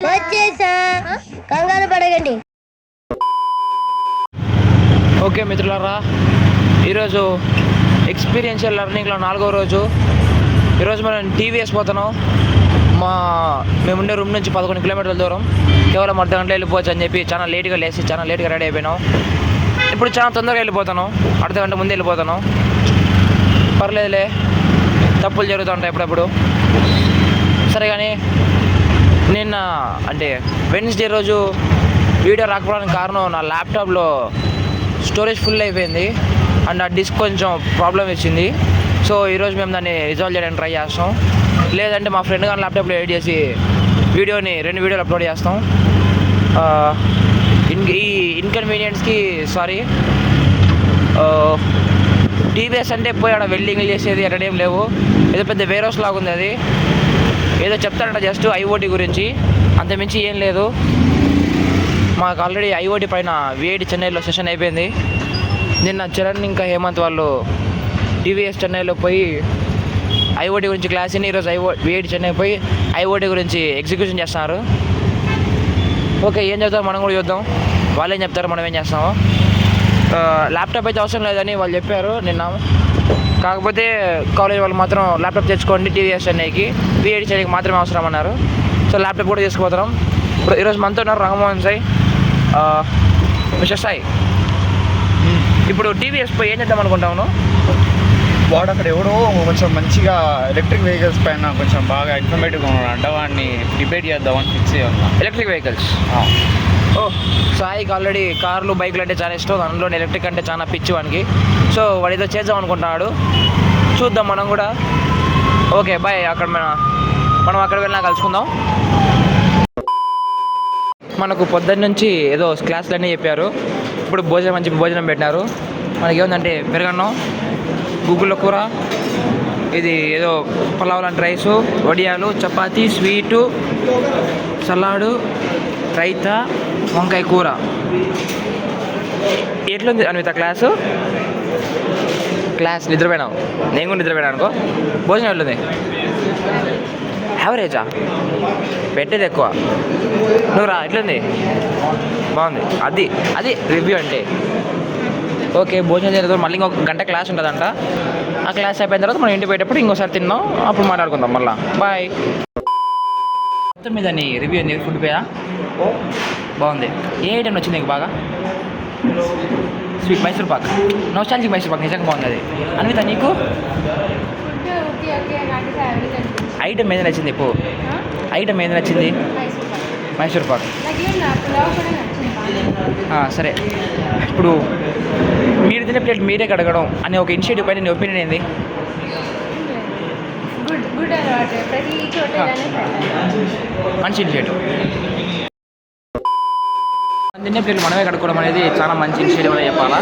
వచ్చేసా, కంగారు పడకండి. ఓకే మిత్రులారా, ఈరోజు ఎక్స్పీరియన్షియల్ లెర్నింగ్లో 4వ రోజు. ఈరోజు మనం టీవీఎస్ పోతున్నాం. మేముండే రూమ్ నుంచి 11 కిలోమీటర్ల దూరం. కేవలం అర్ధ గంటలో వెళ్ళిపోవచ్చు అని చెప్పి చాలా లేట్గా లేచి చాలా లేట్గా రెడీ అయిపోయినాం. ఇప్పుడు చాలా తొందరగా వెళ్ళిపోతాను, అర్ధ గంట ముందే వెళ్ళిపోతాను. పర్లేదులే, తప్పులు జరుగుతూ ఉంటాయి ఎప్పుడప్పుడు. సరే కానీ నిన్న అంటే వెన్స్డే రోజు వీడియో రాకపోవడానికి కారణం నా ల్యాప్టాప్లో స్టోరేజ్ ఫుల్ అయిపోయింది అండ్ ఆ డిస్క్ కొంచెం ప్రాబ్లం వచ్చింది. సో ఈరోజు మేము దాన్ని రిజాల్వ్ చేయడానికి ట్రై చేస్తాం. లేదంటే మా ఫ్రెండ్ గారి ల్యాప్టాప్లో ఎడిట్ చేసి వీడియోని 2 వీడియోలు అప్లోడ్ చేస్తాం. ఈ ఇన్కన్వీనియన్స్కి సారీ. టీవీఎస్ అంటే పోయి ఆడ వెల్డింగ్ చేసేది అటేం లేవు. ఏదో పెద్ద వేర్ హౌస్ లాగా ఉంది. అది ఏదో చెప్తారంట జస్ట్ ఐఓటీ గురించి, అంతమించి ఏం లేదు. మాకు ఆల్రెడీ ఐఓటీ పైన విఐటి చెన్నైలో సెషన్ అయిపోయింది. నిన్న చరణ్ ఇంకా హేమంత్ వాళ్ళు టీవీఎస్ చెన్నైలో పోయి ఐఓటీ గురించి క్లాస్ అని, ఈరోజు విఐటి చెన్నై పోయి ఐఓటీ గురించి ఎగ్జిక్యూషన్ చేస్తున్నారు. ఓకే, ఏం చెప్తారో మనం కూడా చూద్దాం. వాళ్ళు ఏం చెప్తారో మనం ఏం చేస్తామో. ల్యాప్టాప్ అయితే అవసరం లేదని వాళ్ళు చెప్పారు నిన్న. కాకపోతే కాలేజ్ వాళ్ళు మాత్రం ల్యాప్టాప్ తెచ్చుకోండి టీవీఎస్ చెన్నైకి, విఐటి చెన్నైకి మాత్రమే అవసరం అన్నారు. సో ల్యాప్టాప్ కూడా తీసుకుపోతున్నాం. ఇప్పుడు ఈరోజు మనతో ఉన్నారు రంగమోహన్ సాయి, మిస్టర్ సాయి. ఇప్పుడు టీవీఎస్ పోయి ఏం చేద్దాం అనుకుంటాను? వాడు అక్కడ ఎవడో కొంచెం మంచిగా ఎలక్ట్రిక్ వెహికల్స్ పైన కొంచెం బాగా ఇన్ఫర్మేటివ్గా ఉన్నాడు అంట. వాడిని డిబేట్ చేద్దామని ఫిక్స్ అయ్యి ఉన్నా. Electric vehicles. సాయికి ఆల్రెడీ కార్లు బైకులు అంటే చాలా ఇష్టం, అందులో ఎలక్ట్రిక్ అంటే చాలా పిచ్చి వానికి. సో వాడు ఏదో చేద్దాం అనుకుంటున్నాడు, చూద్దాం మనం కూడా. ఓకే బాయ్, అక్కడ మనం అక్కడ వెళ్ళినా కలుసుకుందాం. మనకు పొద్దున్న నుంచి ఏదో క్లాసులన్నీ చెప్పారు. ఇప్పుడు మంచి భోజనం పెట్టినారు. మనకి ఏముందంటే పెరుగన్నం, గుగ్గుల కూర, ఇది ఏదో పలావ్ లాంటి రైసు, వడియాలు, చపాతీ, స్వీటు, సలాడు, రైతా, వంకాయ కూర. ఎట్లుంది అన్విత క్లాస్? నిద్రపోయినావు? నేను కూడా నిద్రపోయినా అనుకో. భోజనం ఎట్లుంది? యావరేజా? పెట్టేది ఎక్కువ. నువ్వు రా, ఎట్లుంది? బాగుంది. అది రివ్యూ అంటే. ఓకే, భోజనం చేసిన తర్వాత మళ్ళీ ఇంకొక గంట క్లాస్ ఉంటుందంట. ఆ క్లాస్ అయిపోయిన తర్వాత మనం ఇంటికి పోయేటప్పుడు ఇంకోసారి తిన్నాం, అప్పుడు మాట్లాడుకుందాం మళ్ళీ. బాయ్. మొత్తం మీద నీ రివ్యూ ఏంది? ఫుడ్ పేయా? బాగుంది. ఏ ఐటెం వచ్చింది నీకు బాగా? స్వీట్ మైసూర్ పాక్, నోస్టాలజిక్ మైసూర్ పాక్ నిజంగా బాగుంది. అది అన్విత నీకు ఐటమ్ ఏది నచ్చింది? ఇప్పుడు ఐటమ్ ఏది నచ్చింది? మైసూర్ పాక్. సరే, ఇప్పుడు మీరు తినే ప్లేట్ మీరే కడగడం అనే ఒక ఇనిషియేటివ్ పైన నీ ఒపీనియన్ ఏంది? మంచి ఇనిషియేటివ్. తినే ప్లేట్లు మనమే కడుక్కోవడం అనేది చాలా మంచి ఇనిషియేటివ్ అని చెప్పాలా.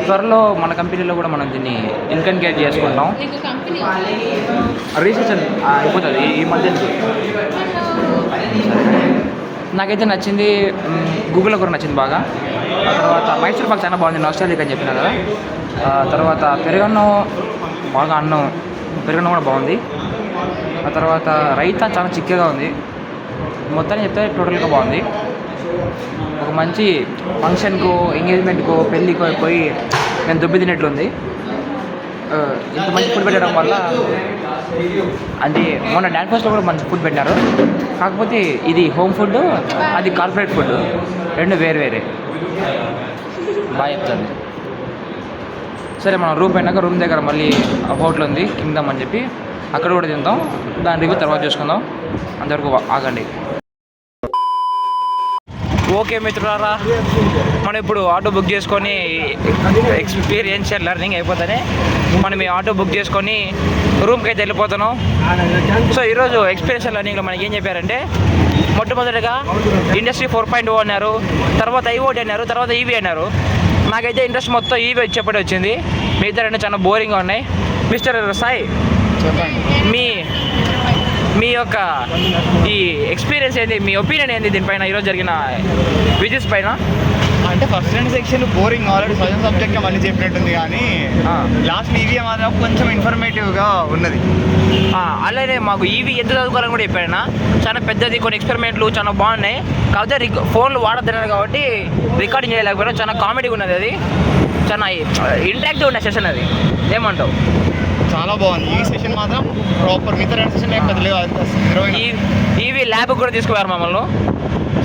త్వరలో మన కంపెనీలో కూడా మనం దీన్ని ఇన్కన్కేట్ చేసుకుంటాం. రీసెర్చ్ అయిపోతుంది ఈ మధ్య. నాకైతే నచ్చింది గూగుల్ కూడా నచ్చింది బాగా. ఆ తర్వాత మైసూర్ పాక్ చాలా బాగుంది, నోస్టాలజిక్ అని చెప్పినా కదా. తర్వాత పెరుగన్నం బాగా, పెరుగన్నం కూడా బాగుంది. ఆ తర్వాత రైతా చాలా చిక్కగా ఉంది. మొత్తాన్ని చెప్తే టోటల్గా బాగుంది. ఒక మంచి ఫంక్షన్కు, ఎంగేజ్మెంట్కు, పెళ్ళికో పోయి నేను దుబ్బి తినేట్లుంది. ఇంత మంచి ఫుడ్ పెట్టడం వల్ల, అంటే మొన్న డాన్స్ ఫెస్ట్లో కూడా మంచి ఫుడ్ పెట్టారు. కాకపోతే ఇది హోమ్ ఫుడ్, అది కార్పొరేట్ ఫుడ్, రెండు వేరే బాగా చెప్తుంది. సరే, మనం రూమ్ పోయినాక రూమ్ దగ్గర మళ్ళీ హోటల్ ఉంది కింగ్డమ్ అని చెప్పి, అక్కడ కూడా తింటాం. దాని రివ్యూ తర్వాత చూసుకుందాం. అంతవరకు ఆగండి. ఓకే మిత్రులారా, మనం ఇప్పుడు ఆటో బుక్ చేసుకొని ఎక్స్పీరియన్షియల్ లెర్నింగ్ అయిపోతానే మనం ఈ ఆటో బుక్ చేసుకొని రూమ్కి అయితే వెళ్ళిపోతున్నాం. సో ఈరోజు ఎక్స్పీరియన్షియల్ లెర్నింగ్లో మనకి ఏం చెప్పారంటే, మొట్టమొదటిగా ఇండస్ట్రీ 4.0 అన్నారు, తర్వాత ఐఓటీ అన్నారు, తర్వాత ఈవీ అన్నారు. నాకైతే ఇంట్రెస్ట్ మొత్తం ఈవీ చెప్పడం వచ్చింది. మిగతా రెండు చాలా బోరింగ్గా ఉన్నాయి. మిస్టర్ సాయి, మీ యొక్క ఈ ఎక్స్పీరియన్స్ ఏంది, మీ ఒపీనియన్ ఏంది దీనిపైన, ఈరోజు జరిగిన విజిట్స్ పైన? అంటే ఫస్ట్ రెండు సెక్షన్ బోరింగ్, ఆల్రెడీ సజన్ సబ్జెక్ట్ మళ్ళీ చెప్పినట్టుంది, కానీ లాస్ట్ ఈవీ మాత్రం కొంచెం ఇన్ఫర్మేటివ్గా ఉన్నది. అలానే మాకు ఈవీ ఎంత చదువుకోవాలని కూడా చెప్పాడన్నా. చాలా పెద్దది, కొన్ని ఎక్స్పెరిమెంట్లు చాలా బాగున్నాయి. కాకపోతే ఫోన్లు వాడద్దన్నారు కాబట్టి రికార్డింగ్ చేయలేకపోయినా. చాలా కామెడీగా ఉన్నది అది, చాలా ఇంటరాక్టివ్ ఉన్న సెషన్ అది. ఏమంటావు? చాలా బాగుంది ఈ సెషన్ మాత్రం ప్రాపర్. మిగతా రెండు సెషన్ ఏం పెద్దలేవు. ఈవీ ల్యాబ్ కూడా తీసుకుపోయారు మమ్మల్ని.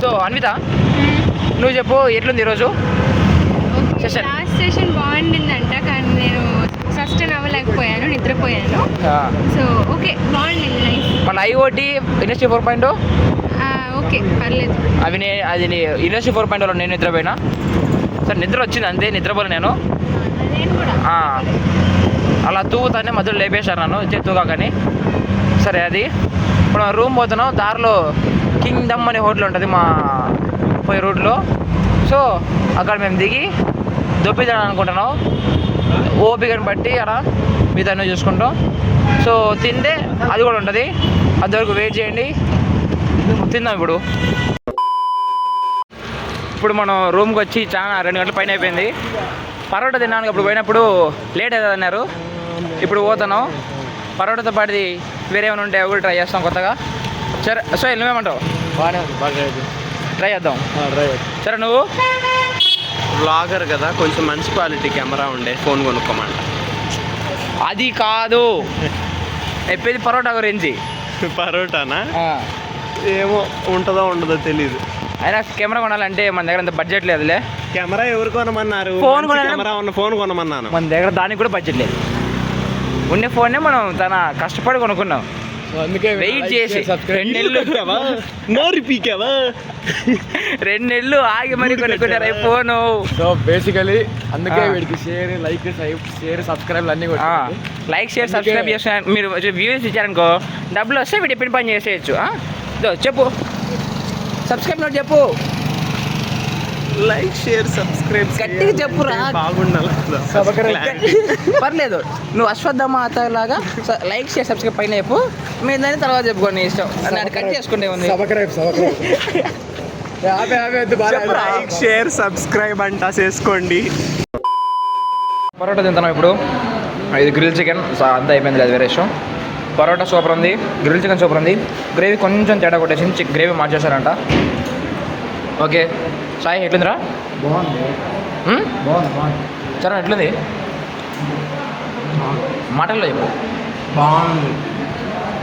సో అన్విత, నువ్వు చెప్పు ఎట్లుంది ఈరోజు సెషన్? లాస్ట్ సెషన్ బాగుండిందంట, కానీ నేను సస్టైన్ అవ్వలేకపోయాను, నిద్రపోయాను. సో ఓకే, బాగుండింది లైఫ్. మళ్ళీ ఐఓటీ ఇండస్ట్రీ 4.0 ఓకే, పర్లేదు. అది ఇండస్ట్రీ 4.0లో నేను నిద్రపోయినా. సరే నిద్ర వచ్చింది అంతే, నిద్రపోలే నేను. నేను కూడా అలా తూగుతానే మధ్యలో లేపేశారు నన్ను, తూగాకని. సరే అది ఇప్పుడు రూమ్ పోతున్నాం. దారిలో కింగ్డమ్ అనే హోటల్ ఉంటుంది మా పోయే రూట్లో. సో అక్కడ మేము దిగి దొప్పిద్దాం అనుకుంటున్నాం. ఓపికని బట్టి అలా మిగతా చూసుకుంటాం. సో తింటే అది కూడా ఉంటుంది, అంతవరకు వెయిట్ చేయండి, తిందాం. ఇప్పుడు మనం రూమ్కి వచ్చి చాలా 2 గంటల పైన అయిపోయింది. పరోటా తిన్నాను, అప్పుడు పోయినప్పుడు లేట్ అవుతుంది అన్నారు. ఇప్పుడు పోతున్నాం. పరోటాతో పాటిది వేరే ఏమైనా ఉంటే అవి కూడా ట్రై చేస్తాం కొత్తగా. సరే సో నువ్వేమంటావు? బాగానే ఉంది, బాగా ట్రై చేద్దాం. సరే నువ్వు బ్లాగర్ కదా, కొంచెం మంచి క్వాలిటీ కెమెరా ఉండే ఫోన్ కొనుక్కోమంట. అది కాదు చెప్పేది పరోటా గురించి. పరోటానా? ఏమో ఉంటుందో ఉండదో తెలీదు. అయినా కెమెరా కొనాలంటే మన దగ్గర అంత బడ్జెట్ లేదులే. కెమెరా ఎవరు కొనమన్నారు? ఫోన్ కెమెరా ఉన్న ఫోన్ కొనమన్నాను. మన దగ్గర దానికి కూడా బడ్జెట్ లేదు. ఉండే ఫోన్నే మనం తన కష్టపడి కొనుక్కున్నాం. వెయిట్ చేసి 2 నెలలు ఆగి మరి కొనుక్కున్నారు ఈ ఫోను. సో బేసికలీ అందుకే వీడికి షేర్, సబ్స్క్రైబ్ అన్నీ కూడా. లైక్, షేర్, సబ్స్క్రైబ్ చేసిన మీరు వ్యూస్ ఇచ్చారనుకో, డబ్బులు వస్తే వీటి ఎప్పుడు పని చేసేయచ్చు. చెప్పు, సబ్స్క్రైబ్ నోట్ చెప్పు. లైక్, షేర్, సబ్స్క్రైబ్ గట్టిగా చెప్పురా, బాగుండాలి. పర్లేదు. నువ్వు అశ్వత్థామ అతలాగా లైక్, షేర్, సబ్స్క్రైబ్ పైన చెప్పు. మీరు దాన్ని తర్వాత చెప్పుకోండి, ఇష్టం. అది కట్ చేసుకుంటే ఉంది. లైక్, షేర్, సబ్స్క్రైబ్ అంటా చేసుకోండి. పరోటా తింటున్నాం ఇప్పుడు. ఇది గ్రిల్ చికెన్ అంతా అయిపోయింది, అది వేరే ఇష్టం. పరోటా సూపర్ ఉంది, గ్రిల్ చికెన్ సూపర్ ఉంది. గ్రేవీ కొంచెం తేడా కొట్టేసింది, గ్రేవీ మార్చేశారంట. ఓకే సాయి, ఎట్లుందిరా? బాగుంది. సరే ఎట్లుంది? మాటల్లో చెప్పు. బాగుంది.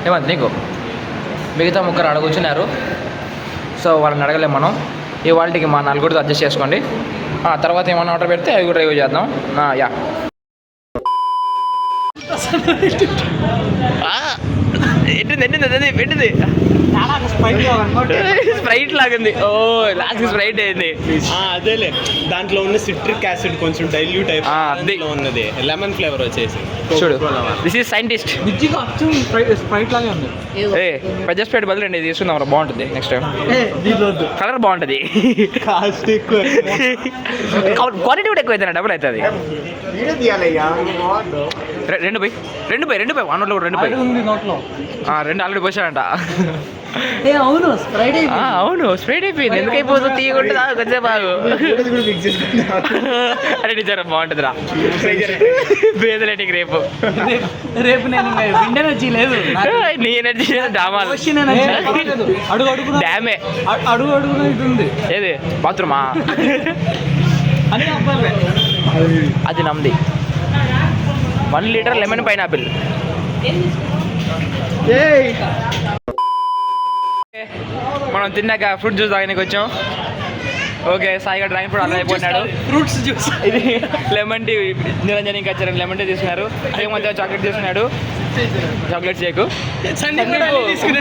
ఏమంత నీకు? మిగతా ముగ్గురు అక్కడ కూర్చున్నారు. సో వాళ్ళని అడగలేము మనం. ఇవాళకి మా 4 అడ్జస్ట్ చేసుకోండి. తర్వాత ఏమన్నా ఆర్డర్ పెడితే అవి కూడా రివ్యూ చేద్దాం. యా పెట్టింది స్ప్రైట్ లాగింది. ఓ లాస్ట్ స్ప్రైట్ అయింది. అదేలే, దాంట్లో ఉన్న సిట్రిక్ యాసిడ్ కొంచెం డైల్యూట్ అయిపోయి ఉన్నది, లెమన్ ఫ్లేవర్ వచ్చేసి. చూడు, దిస్ ఈజ్ సైంటిస్ట్. స్ప్రైట్ లాగే ఉంది. పెద్ద స్ప్రైట్ బదులండి తీసుకుందాం, బాగుంటుంది నెక్స్ట్ టైం. కలర్ బాగుంటుంది, కాస్ట్ ఎక్కువ, క్వాలిటీ కూడా ఎక్కువ అవుతుంది, డబుల్ అవుతుంది. 2 వానలో 2 ఉంది నోట్లో. 2 ఆల్రెడీ పోసాడంట. అవును స్ప్రైట్ అవును స్ప్రైట్ అయిపోయింది. ఎందుకు అయిపోతుంది? తీయకుంటుందా కొంచెం బాగు అంటే నిజారా బాగుంటుందిరా. బేదలేటికి రేపు నేను ఎనర్జీ లేదు, నీ ఎనర్జీ డామాలు డ్యామే. అడుగు ఇది ఉంది. ఏది బాత్రూమా? అది నమ్ది. 1 లీటర్ లెమన్ పైనాపిల్. మనం తిన్నాక ఫ్రూట్ జ్యూస్ తాగడానికి వచ్చాం. ఓకే, సాయిగా డ్రాయింగ్ ఫ్రూట్ అలా అయిపోయినాడు. ఫ్రూట్స్ జ్యూస్ ఇది లెమన్ టీ. నిరంజన్ ఇంకా వచ్చారు, లెమన్ టీ తీసుకున్నారు. అదే మధ్య చాక్లెట్ తీసుకున్నాడు, చాక్లెట్ షేక్.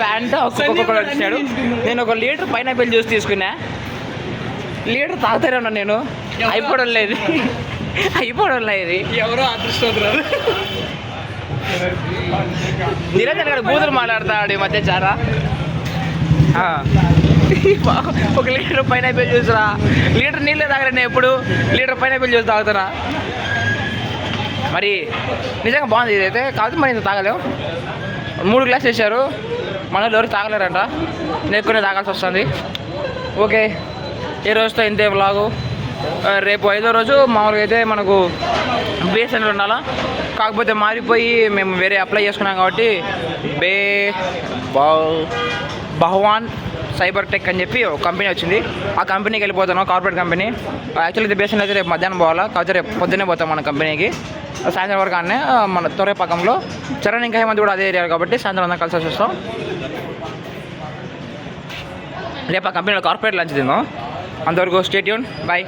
ప్యాంట్ ఒక్కొక్కటి వచ్చినాడు. నేను 1 లీటర్ పైనాపిల్ జ్యూస్ తీసుకున్నా. లీటర్ తాగుతానే ఉన్నాను నేను. అయిపోవడం లేదు ఇది. ఎవరో అదృష్టవంతురాలు. నిరంజన్ గారు బూతులు మాట్లాడతాడు ఈ మధ్య చాలా. 1 లీటర్ పైనాపిల్ జ్యూస్ రా. లీటర్ నీళ్ళే తాగలేను ఎప్పుడు, లీటర్ పైనాపిల్ జ్యూస్ తాగుతారా? మరి నిజంగా బాగుంది ఇదైతే. కాదు మరి ఇంత తాగలేము. 3 గ్లాసులు ఇచ్చారు, మనలో ఎవరు తాగలేరంట. నేను ఎక్కువనే తాగాల్సి వస్తుంది. ఓకే, ఈ రోజుతో ఇంతే వ్లాగు. రేపు 5వ రోజు మామూలుగా అయితే మనకు బిఎస్ఎన్ఎల్ ఉండాలా, కాకపోతే మారిపోయి మేము వేరే అప్లై చేసుకున్నాం కాబట్టి భగవాన్ సైబర్ టెక్ అని చెప్పి ఒక కంపెనీ వచ్చింది. ఆ కంపెనీకి వెళ్ళిపోతాను, కార్పొరేట్ కంపెనీ. యాక్చువల్లీ ఇది బిఎస్ఎన్ఎల్ అయితే రేపు మధ్యాహ్నం పోవాలా, కాకపోతే రేపు పొద్దున్నే పోతాం మన కంపెనీకి. సాయంత్రం వరకు అన్నీ మన తొర్రేపాకంలో చరణ్ ఇంకా హేమంత్ కూడా అదే ఏరియా కాబట్టి సాయంత్రం అంతా కలిసి వస్తాం. రేపు ఆ కంపెనీలో కార్పొరేట్ లంచ్ తిందాం. అంతవరకు స్టే ట్యూన్, బాయ్.